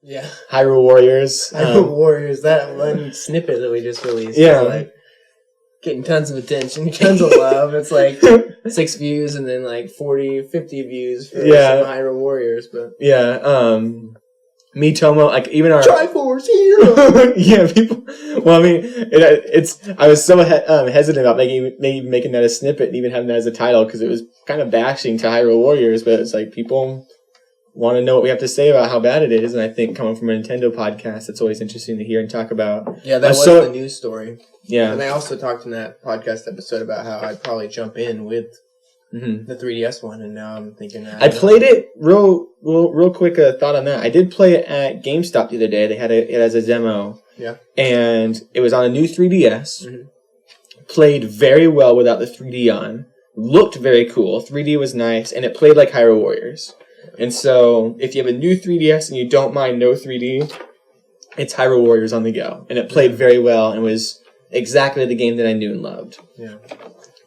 Yeah. Hyrule Warriors. Hyrule Warriors, that one snippet that we just released. Yeah. Like, getting tons of attention, tons of love. It's like 6 views and then like 40, 50 views for some Hyrule Warriors. But yeah, Miitomo, like even our Triforce Hero. yeah, people. Well, I mean, it's. I was so hesitant about making that a snippet and even having that as a title because it was kind of bashing to Hyrule Warriors, but it's like people want to know what we have to say about how bad it is, and I think coming from a Nintendo podcast, it's always interesting to hear and talk about. Yeah, that was the news story. Yeah, and I also talked in that podcast episode about how I'd probably jump in with the 3DS one, and now I'm thinking I played it real quick. Thought on that. I did play it at GameStop the other day. They had it as a demo. Yeah, and it was on a new 3DS. Mm-hmm. Played very well without the 3D on. Looked very cool. 3D was nice, and it played like Hyrule Warriors. And so, if you have a new 3DS and you don't mind no 3D, it's Hyrule Warriors on the go. And it played very well and was exactly the game that I knew and loved. Yeah.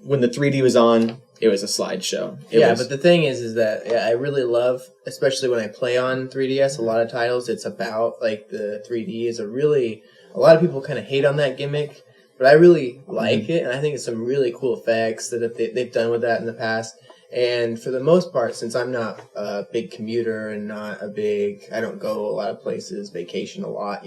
When the 3D was on, it was a slideshow. But the thing is that I really love, especially when I play on 3DS, a lot of titles, it's about, like, the 3D is a lot of people kind of hate on that gimmick, but I really like it, and I think it's some really cool effects that they've done with that in the past. And for the most part, since I'm not a big commuter and I don't go a lot of places, vacation a lot,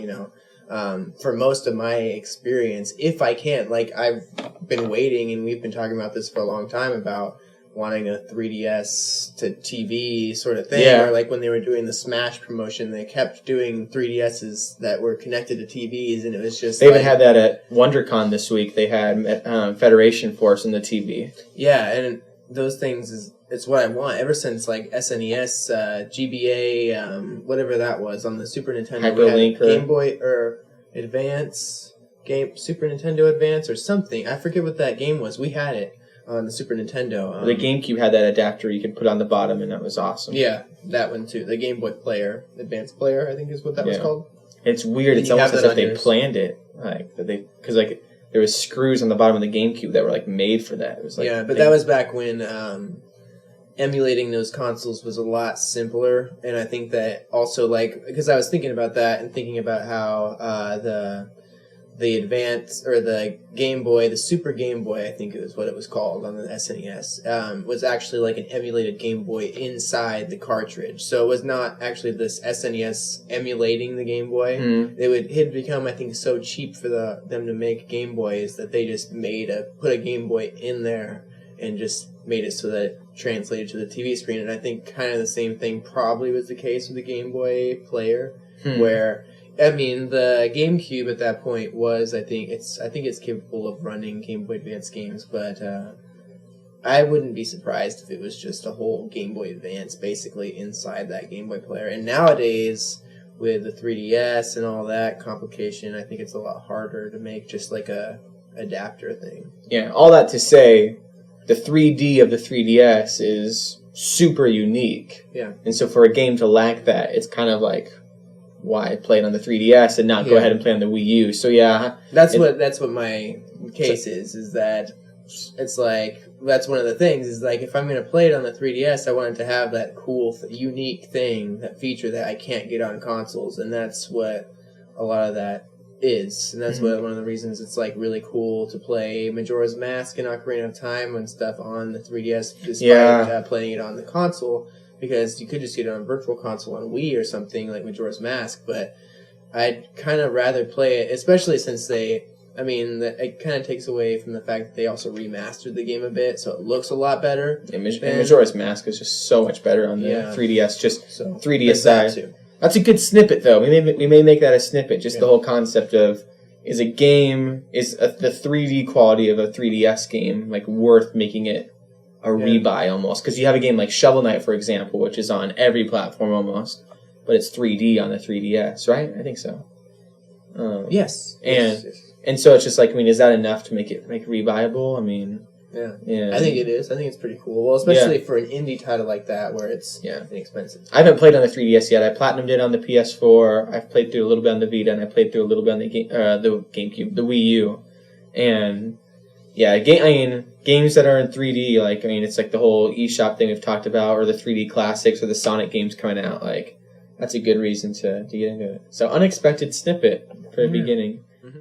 for most of my experience, if I can, like I've been waiting and we've been talking about this for a long time about wanting a 3DS to TV sort of thing. Or like when they were doing the Smash promotion, they kept doing 3DSs that were connected to TVs, and it was just... They even had that at WonderCon this week. They had Federation Force on the TV. Yeah, and those things it's what I want ever since like SNES, GBA, whatever that was on the Super Nintendo. Hyperlink Game Boy or Advance, Super Nintendo Advance or something. I forget what that game was. We had it on the Super Nintendo. The GameCube had that adapter you could put on the bottom, and that was awesome. Yeah, that one too. The Game Boy Player, Advanced Player, I think is what that was called. It's weird. It's almost as if they planned it, because there was screws on the bottom of the GameCube that were like made for that. It was like but that was back when emulating those consoles was a lot simpler, and I think that also because I was thinking about that and thinking about how the Advance or the Game Boy, the Super Game Boy, I think it was what it was called on the SNES, was actually like an emulated Game Boy inside the cartridge. So it was not actually this SNES emulating the Game Boy. It had become, I think, so cheap for them to make Game Boys that they just put a Game Boy in there and just made it so that it translated to the TV screen. And I think kind of the same thing probably was the case with the Game Boy Player, where... I mean, the GameCube at that point was, I think it's capable of running Game Boy Advance games, but I wouldn't be surprised if it was just a whole Game Boy Advance basically inside that Game Boy Player. And nowadays, with the 3DS and all that complication, I think it's a lot harder to make just like a adapter thing. Yeah, all that to say, the 3D of the 3DS is super unique. Yeah. And so for a game to lack that, it's kind of like... why play it on the 3DS and not go ahead and play on the Wii U? So that's what my case is that it's like that's one of the things is like if I'm going to play it on the 3DS, I want it to have that cool, unique thing, that feature that I can't get on consoles, and that's what a lot of that is, and that's one of the reasons it's like really cool to play Majora's Mask and Ocarina of Time and stuff on the 3DS, despite playing it on the console. Because you could just get it on Virtual Console on Wii or something like Majora's Mask, but I'd kind of rather play it, especially since it kind of takes away from the fact that they also remastered the game a bit, so it looks a lot better. And Majora's Mask is just so much better on the 3DS, just 3D aside. That's a good snippet, though. We may make that a snippet, just the whole concept of, is the 3D quality of a 3DS game like worth making it a rebuy almost, because you have a game like Shovel Knight, for example, which is on every platform almost, but it's 3D on the 3DS, right? I think so. Yes. And so it's just like, is that enough to make it rebuyable? Yeah. I think it is. I think it's pretty cool. Well, especially for an indie title like that where it's inexpensive. I haven't played on the 3DS yet. I platinumed it on the PS4. I've played through a little bit on the Vita, and I played through a little bit on the GameCube, the Wii U, and games that are in 3D, it's like the whole eShop thing we've talked about, or the 3D classics, or the Sonic games coming out. that's a good reason to get into it. So unexpected snippet for the beginning. Mm-hmm.